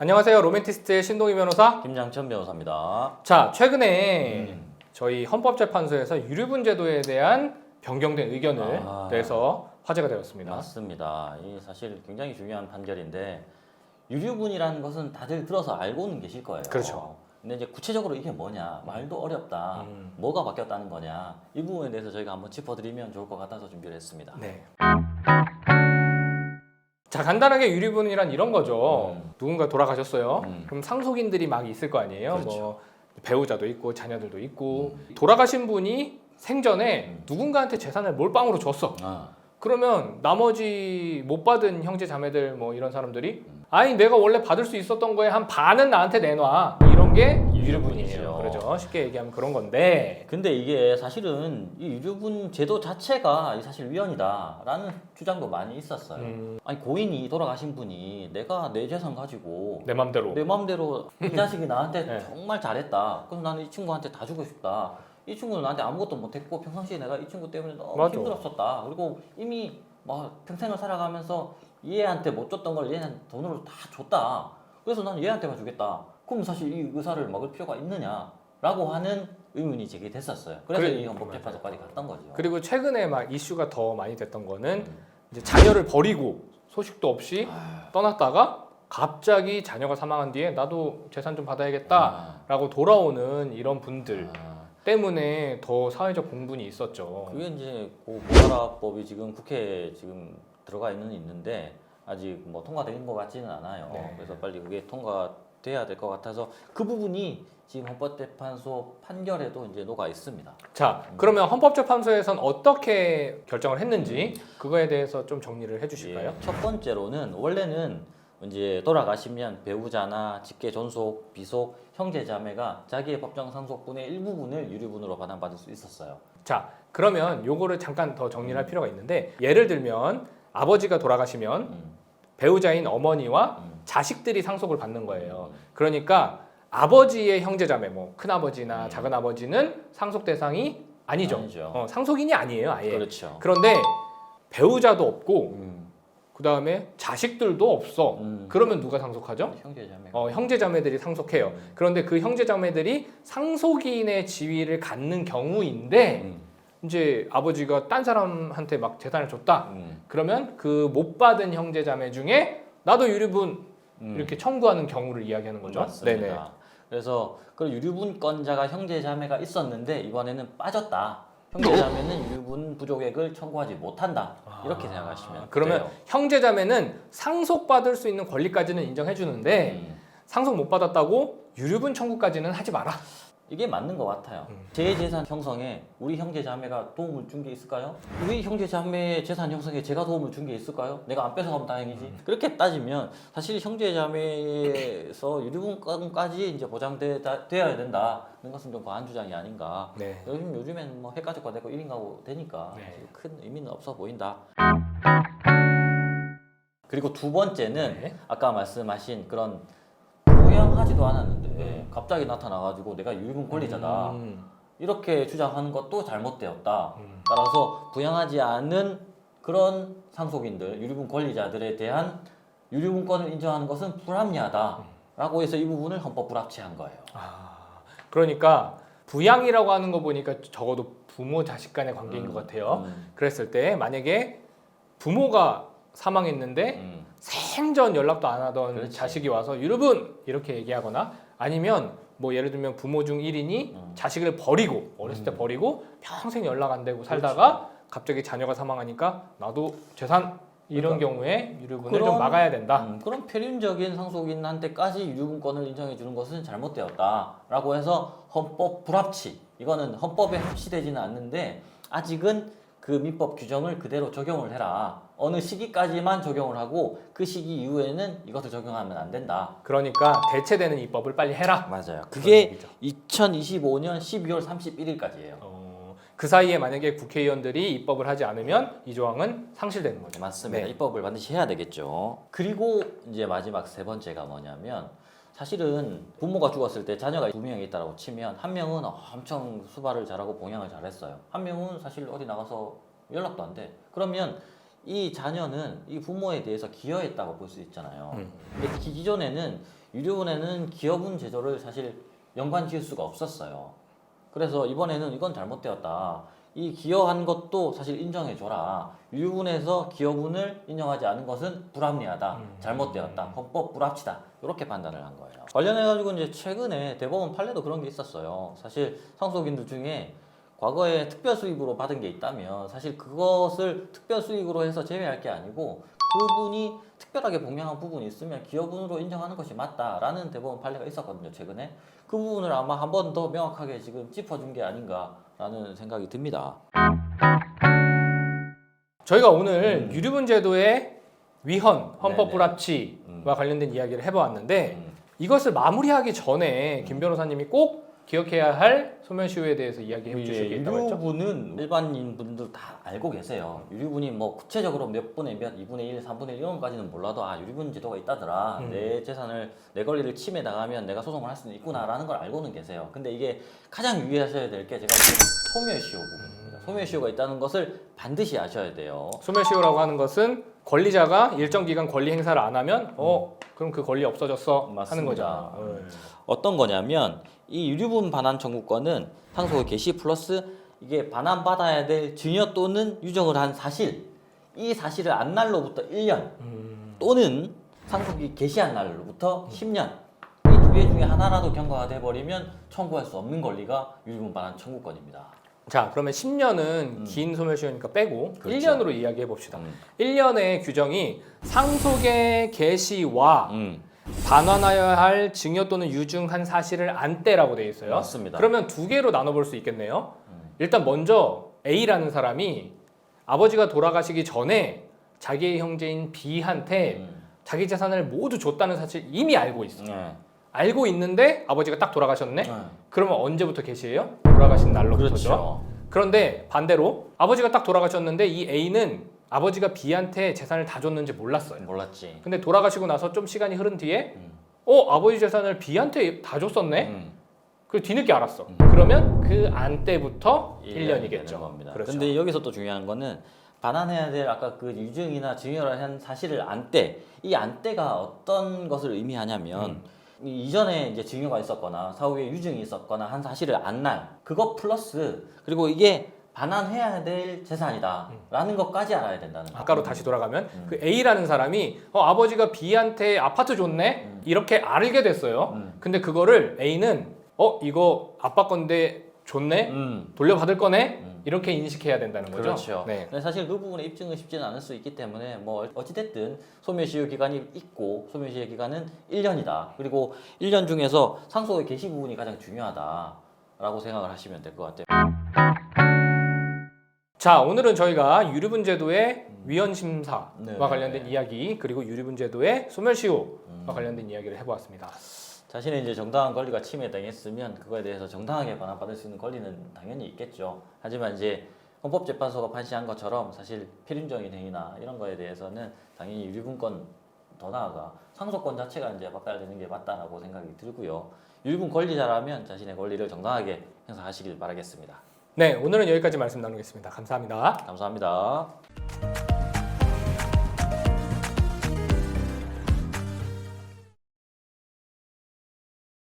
안녕하세요. 로맨티스트의 신동희 변호사. 김장천 변호사입니다. 자, 최근에 저희 헌법재판소에서 유류분 제도에 대한 변경된 의견을 내서 화제가 되었습니다. 맞습니다. 이 사실 굉장히 중요한 판결인데 유류분이라는 것은 다들 들어서 알고는 계실 거예요. 그렇죠. 근데 이제 구체적으로 이게 뭐냐, 말도 어렵다, 뭐가 바뀌었다는 거냐, 이 부분에 대해서 저희가 한번 짚어드리면 좋을 것 같아서 준비를 했습니다. 네. 자, 간단하게 유류분이란 이런 거죠. 누군가 돌아가셨어요. 그럼 상속인들이 막 있을 거 아니에요. 그렇죠. 뭐 배우자도 있고 자녀들도 있고 돌아가신 분이 생전에 누군가한테 재산을 몰빵으로 줬어. 그러면 나머지 못 받은 형제 자매들 뭐 이런 사람들이 아니 내가 원래 받을 수 있었던 거에 한 반은 나한테 내놔, 이런 게 유류분이에요. 그렇죠. 쉽게 얘기하면 그런 건데, 근데 이게 사실은 이 유류분 제도 자체가 사실 위헌이다라는 주장도 많이 있었어요. 아니 고인이 돌아가신 분이 내가 내 재산 가지고 내 맘대로 내 마음대로 이 자식이 나한테 네. 정말 잘했다. 그래서 나는 이 친구한테 다 주고 싶다. 이 친구는 나한테 아무것도 못했고 평상시에 내가 이 친구 때문에 너무 맞아. 힘들었었다. 그리고 이미 막 평생을 살아가면서 얘한테 못 줬던 걸 얘는 돈으로 다 줬다. 그래서 나는 얘한테만 주겠다. 그럼 사실 이 의사를 막을 필요가 있느냐라고 하는 의문이 제기됐었어요. 그래서 그래, 이 헌법재판소까지 갔던 거죠. 그리고 최근에 막 이슈가 더 많이 됐던 거는 이제 자녀를 버리고 소식도 없이 떠났다가 갑자기 자녀가 사망한 뒤에 나도 재산 좀 받아야겠다라고 돌아오는 이런 분들 때문에 더 사회적 공분이 있었죠. 그게 이제 모라법이 지금 국회에 지금 들어가 있는데 아직 뭐 통과된 것 같지는 않아요. 네. 그래서 빨리 그게 통과돼야 될 것 같아서 그 부분이 지금 헌법재판소 판결에도 이제 녹아 있습니다. 자, 그러면 헌법재판소에서는 어떻게 결정을 했는지 그거에 대해서 좀 정리를 해주실까요? 첫 번째로는 원래는 이제 돌아가시면 배우자나 직계 존속, 비속, 형제 자매가 자기의 법정 상속분의 일부분을 유류분으로 반환받을 수 있었어요. 자, 그러면 요거를 잠깐 더 정리를 할 필요가 있는데, 예를 들면 아버지가 돌아가시면 배우자인 어머니와 자식들이 상속을 받는 거예요. 그러니까 아버지의 형제자매, 뭐 큰아버지나 작은아버지는 상속 대상이 아니죠. 상속인이 아니에요, 아예. 그렇죠. 그런데 배우자도 없고 그 다음에 자식들도 없어. 그러면 누가 상속하죠? 형제 자매가. 형제자매들이 상속해요. 그런데 그 형제자매들이 상속인의 지위를 갖는 경우인데 이제 아버지가 딴 사람한테 막 재산을 줬다. 그러면 그 못 받은 형제자매 중에 나도 유류분 이렇게 청구하는 경우를 이야기하는 거죠. 맞습니다. 네네. 그래서 그 유류분권자가 형제자매가 있었는데 이번에는 빠졌다. 형제자매는 유류분 부족액을 청구하지 못한다. 이렇게 생각하시면 그러면 돼요. 형제자매는 상속받을 수 있는 권리까지는 인정해 주는데 상속 못 받았다고 유류분 청구까지는 하지 마라. 이게 맞는 것 같아요. 제 재산 형성에 우리 형제자매가 도움을 준 게 있을까요? 우리 형제자매의 재산 형성에 제가 도움을 준 게 있을까요? 내가 안 뺏어가면 다행이지. 그렇게 따지면 사실 형제자매에서 유류분까지 이제 보장되어야 된다는 것은 좀 과한 주장이 아닌가. 네. 요즘엔 뭐 핵가족과 되고 1인 가구 되니까 네. 큰 의미는 없어 보인다. 그리고 두 번째는 네. 아까 말씀하신 그런 부양하지도 않았는데 갑자기 나타나가지고 내가 유류분 권리자다 이렇게 주장하는 것도 잘못되었다. 따라서 부양하지 않은 그런 상속인들, 유류분 권리자들에 대한 유류분권을 인정하는 것은 불합리하다라고 해서 이 부분을 헌법 불합치한 거예요. 그러니까 부양이라고 하는 거 보니까 적어도 부모 자식 간의 관계인 것 같아요. 그랬을 때 만약에 부모가 사망했는데 생전 연락도 안 하던 그렇지. 자식이 와서 유류분 이렇게 얘기하거나, 아니면 뭐 예를 들면 부모 중 1인이 자식을 버리고 어렸을 때 버리고 평생 연락 안 되고 살다가 갑자기 자녀가 사망하니까 나도 재산, 이런 경우에 유류분을 좀 막아야 된다. 그런 표륜적인 상속인한테까지 유류분권을 인정해 주는 것은 잘못되었다라고 해서 헌법 불합치, 이거는 헌법에 합치되지는 않는데 아직은 그 민법 규정을 그대로 적용을 해라. 어느 시기까지만 적용을 하고 그 시기 이후에는 이것을 적용하면 안 된다. 그러니까 대체되는 입법을 빨리 해라. 맞아요. 그게 그게 2025년 12월 31일까지예요. 그 사이에 만약에 국회의원들이 입법을 하지 않으면 이 조항은 상실되는 거죠. 맞습니다. 네. 입법을 반드시 해야 되겠죠. 그리고 이제 마지막 세 번째가 뭐냐면, 사실은 부모가 죽었을 때 자녀가 2명이 있다고 치면 한 명은 엄청 수발을 잘하고 봉양을 잘했어요. 한 명은 사실 어디 나가서 연락도 안 돼. 그러면 이 자녀는 이 부모에 대해서 기여했다고 볼 수 있잖아요. 근데 기존에는 유류분에는 기여분 제조를 사실 연관 지을 수가 없었어요. 그래서 이번에는 이건 잘못되었다. 이 기여한 것도 사실 인정해줘라. 유류분에서 기여분을 인정하지 않은 것은 불합리하다. 잘못되었다. 헌법 불합치다. 이렇게 판단을 한 거예요. 관련해가지고 이제 최근에 대법원 판례도 그런 게 있었어요. 사실 상속인들 중에 과거에 특별 수익으로 받은 게 있다면 사실 그것을 특별 수익으로 해서 제외할 게 아니고 그분이 특별하게 봉양한 부분이 있으면 기여분으로 인정하는 것이 맞다라는 대법원 판례가 있었거든요. 최근에 그 부분을 아마 한 번 더 명확하게 지금 짚어준 게 아닌가라는 생각이 듭니다. 저희가 오늘 유류분 제도의 위헌, 헌법 네네. 불합치와 관련된 이야기를 해보았는데 이것을 마무리하기 전에 김 변호사님이 꼭 기억해야 할 소멸시효에 대해서 이야기해 주실 게 있다고 했죠? 유류분은 일반인 분들 다 알고 계세요. 유류분이 뭐 구체적으로 몇 분의 몇, 2분의 1, 3분의 1 이런 것까지는 몰라도 아 유류분 제도가 있다더라. 내 재산을 내 권리를 침해 당하면 내가 소송을 할 수는 있구나라는 걸 알고는 계세요. 근데 이게 가장 유의하셔야 될 게 제가 보기에는 소멸시효 부분입니다. 소멸시효가 있다는 것을 반드시 아셔야 돼요. 소멸시효라고 하는 것은 권리자가 일정 기간 권리 행사를 안 하면 그럼 그 권리 없어졌어 하는 거잖아요. 어떤 거냐면 이 유류분 반환 청구권은 상속의 개시 플러스 이게 반환받아야 될 증여 또는 유정을 한 사실 이 사실을 안 날로부터 1년 또는 상속이 개시한 날로부터 10년 이 두 개 중에 하나라도 경과가 돼버리면 청구할 수 없는 권리가 유류분 반환 청구권입니다. 자, 그러면 10년은 긴 소멸시효니까 빼고 그렇죠. 1년으로 이야기해 봅시다. 1년의 규정이 상속의 개시와 반환하여야 할 증여 또는 유증한 사실을 안떼라고 되어 있어요. 맞습니다. 그러면 두 개로 나눠볼 수 있겠네요. 일단 먼저 A라는 사람이 아버지가 돌아가시기 전에 자기의 형제인 B한테 자기 재산을 모두 줬다는 사실 이미 알고 있어. 알고 있는데 아버지가 딱 돌아가셨네? 그러면 언제부터 개시해요? 돌아가신 날로부터죠. 그렇죠. 그런데 반대로 아버지가 딱 돌아가셨는데 이 A는 아버지가 B한테 재산을 다 줬는지 몰랐어요. 몰랐지. 근데 돌아가시고 나서 좀 시간이 흐른 뒤에 아버지 재산을 B한테 다 줬었네? 그리고 뒤늦게 알았어. 그러면 그 안 때부터 1년이겠죠. 겁니다. 그렇죠. 근데 여기서 또 중요한 거는 반환해야 될 아까 그 유증이나 증여를 한 사실을 안 때, 이 안 때가 어떤 것을 의미하냐면 이전에 이제 증여가 있었거나 사후에 유증이 있었거나 한 사실을 안 날 그것 플러스 그리고 이게 반환해야 될 재산이다라는 것까지 알아야 된다는 거예요. 아까로 다시 돌아가면 그 A라는 사람이 아버지가 B한테 아파트 줬네? 이렇게 알게 됐어요. 근데 그거를 A는 이거 아빠 건데 줬네? 돌려받을 거네? 이렇게 인식해야 된다는 거죠. 그렇죠. 네. 근데 사실 그 부분에 입증은 쉽지는 않을 수 있기 때문에 뭐 어찌됐든 소멸시효 기간이 있고 소멸시효 기간은 1년이다. 그리고 1년 중에서 상속의 개시 부분이 가장 중요하다라고 생각을 하시면 될 것 같아요. 자, 오늘은 저희가 유류분 제도의 위헌 심사와 네. 관련된 이야기 그리고 유류분 제도의 소멸시효와 관련된 이야기를 해보았습니다. 자신의 이제 정당한 권리가 침해당했으면 그거에 대해서 정당하게 반환받을 수 있는 권리는 당연히 있겠죠. 하지만 이제 헌법재판소가 판시한 것처럼 사실 필인정인 행위나 이런 거에 대해서는 당연히 유류분권 더 나아가 상속권 자체가 이제 바꿔야 되는 게 맞다라고 생각이 들고요. 유류분 권리자라면 자신의 권리를 정당하게 행사하시길 바라겠습니다. 네, 오늘은 여기까지 말씀 나누겠습니다. 감사합니다. 감사합니다.